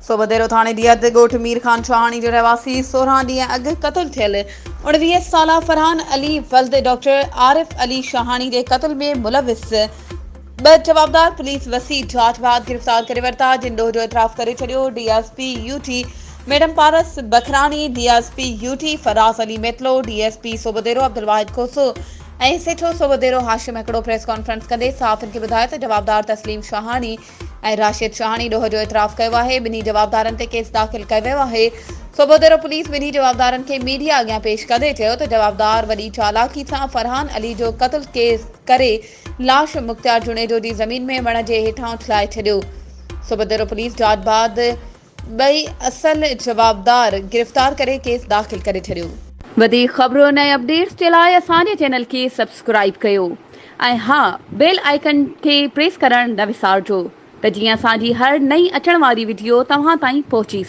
सोबदेरो थाणे दियत ॻोठ मीर खान शाहानी जो रहवासी 16 ॾींहं अॻु क़तल थियल 19 साला फरहान अली वल्द डॉक्टर आरिफ अली शाहानी जे क़तल में मुलविस ॿ जवाबदार पुलिस वसी जांच बाद गिरफ़्तार करे वरिता जिन ॾोह जो एतराफ़ करे छॾियो। DSP UT madam Paras Bakhrani, DSP UT Faraz Ali Metlo, DSP Sobhodero Abdul Wahid Khoso ऐं सेठो सोबदेरो हाशिम हिकिड़ो प्रेस कॉन्फ्रेंस कंदे साफ़िन खे ॿुधायो त जवाबदार तस्लीम शाहानी ऐं राशिद शाहानी ॾोह जो एतराफ़ कयो आहे। ॿिन्ही जवाबदारनि ते केस दाख़िल कयो वियो आहे। सोबदेरो पुलिस ॿिन्ही जवाबदारनि खे मीडिया अॻियां पेश कंदे चयो त जवाबदार वॾी चालाकी सां फरहान अली जो क़त्ल केस करे लाश मुख्तियार जुनेजो जी ज़मीन में वण जे हेठां उछलाए छॾियो। सोबदेरो पुलिस जांच बाद ॿई असल जवाबदार गिरफ़्तार करे केस दाख़िल करे छॾियो। वधीक ख़बरुनि ऐं अपडेट्स जे लाइ असांजे चैनल खे सब्सक्राइब कयो ऐं हा बेल आइकन खे प्रेस करणु न विसारिजो त जीअं असांजी हर नई अचण वारी वीडियो तव्हां ताईं पहुची सघे।